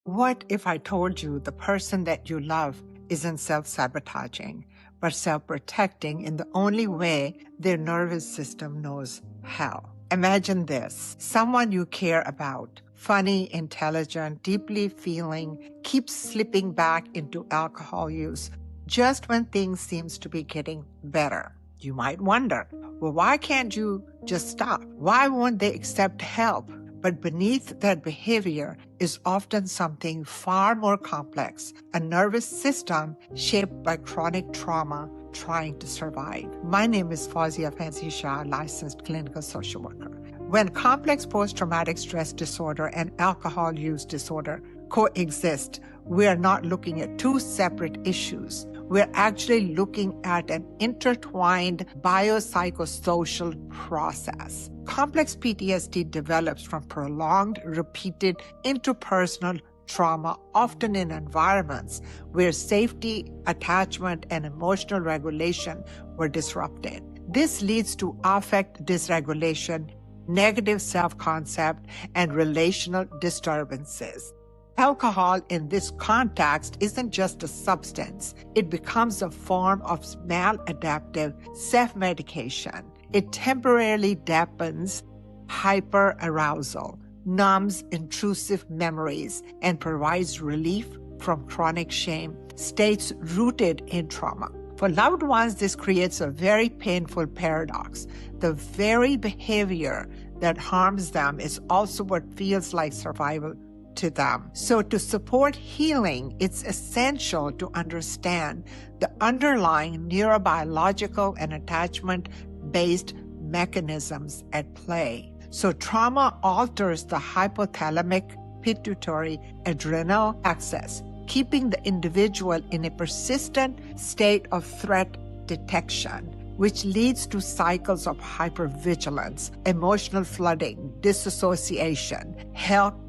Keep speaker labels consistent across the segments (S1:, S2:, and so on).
S1: What if I told you the person that you love isn't self-sabotaging, but self-protecting in the only way their nervous system knows how? Imagine this. Someone you care about, funny, intelligent, deeply feeling, keeps slipping back into alcohol use just when things seems to be getting better. You might wonder, well, why can't you just stop? Why won't they accept help? But beneath that behavior is often something far more complex, a nervous system shaped by chronic trauma trying to survive. My name is 𝗧𝗵𝗲𝗍𝗂, licensed clinical social worker. When complex post-traumatic stress disorder and alcohol use disorder coexist, we are not looking at two separate issues. We're actually looking at an intertwined biopsychosocial process. Complex PTSD develops from prolonged, repeated interpersonal trauma, often in environments where safety, attachment, and emotional regulation were disrupted. This leads to affect dysregulation, negative self-concept, and relational disturbances. Alcohol in this context isn't just a substance. It becomes a form of maladaptive self-medication. It temporarily dampens hyperarousal, numbs intrusive memories, and provides relief from chronic shame, states rooted in trauma. For loved ones, this creates a very painful paradox. The very behavior that harms them is also what feels like survival to them. So to support healing, it's essential to understand the underlying neurobiological and attachment-based mechanisms at play. So trauma alters the hypothalamic pituitary adrenal axis, keeping the individual in a persistent state of threat detection, which leads to cycles of hypervigilance, emotional flooding, dissociation.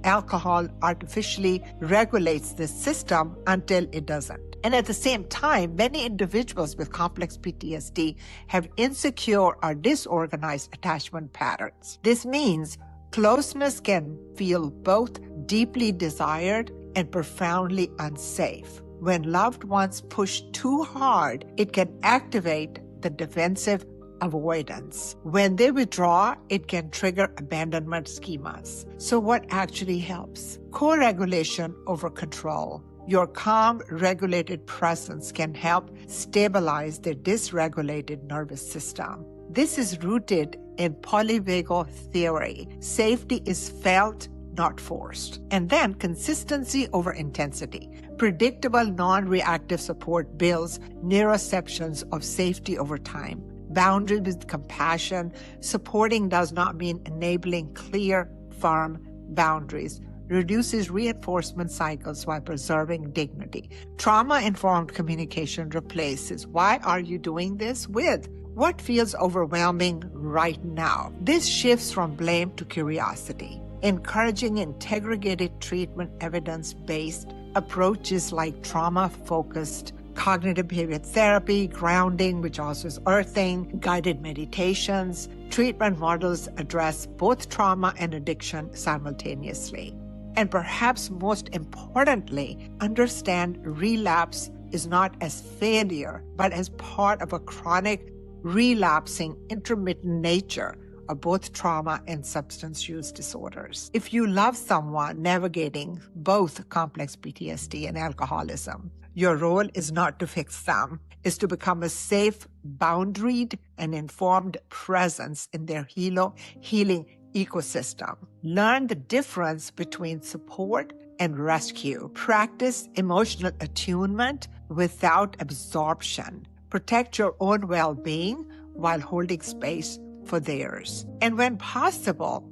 S1: Alcohol artificially regulates the system until it doesn't. And at the same time, many individuals with complex PTSD have insecure or disorganized attachment patterns. This means closeness can feel both deeply desired and profoundly unsafe. When loved ones push too hard, it can activate the defensive avoidance. When they withdraw, it can trigger abandonment schemas. So what actually helps? Co-regulation over control. Your calm, regulated presence can help stabilize their dysregulated nervous system. This is rooted in Polyvagal theory. Safety is felt, not forced. And then consistency over intensity. Predictable, non-reactive support builds neuroceptions of safety over time. Boundaries with compassion. Supporting does not mean enabling clear, firm boundaries. Reduces reinforcement cycles while preserving dignity. Trauma-informed communication replaces "why are you doing this?" with "what feels overwhelming right now?" This shifts from blame to curiosity, encouraging integrated treatment, evidence-based approaches like trauma-focused cognitive behavior therapy, grounding, which also is earthing, guided meditations. Treatment models address both trauma and addiction simultaneously. And perhaps most importantly, understand relapse is not as failure, but as part of a chronic, relapsing, intermittent nature of both trauma and substance use disorders. If you love someone navigating both complex PTSD and alcoholism, your role is not to fix them, is to become a safe, boundaried, and informed presence in their healing ecosystem. Learn the difference between support and rescue. Practice emotional attunement without absorption. Protect your own well-being while holding space for theirs. And when possible,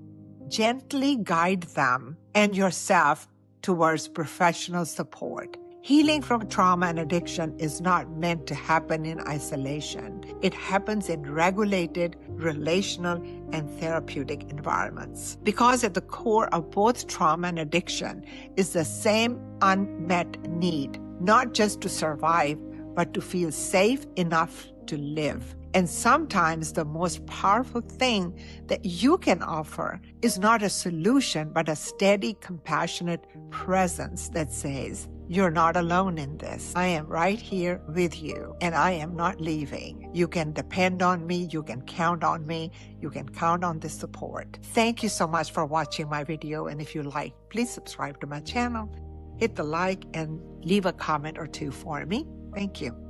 S1: gently guide them and yourself towards professional support. Healing from trauma and addiction is not meant to happen in isolation. It happens in regulated, relational, and therapeutic environments. Because at the core of both trauma and addiction is the same unmet need, not just to survive, but to feel safe enough to live. And sometimes the most powerful thing that you can offer is not a solution, but a steady, compassionate presence that says, you're not alone in this. I am right here with you, and I am not leaving. You can depend on me. You can count on me. You can count on the support. Thank you so much for watching my video. And if you like, please subscribe to my channel. Hit the like and leave a comment or two for me. Thank you.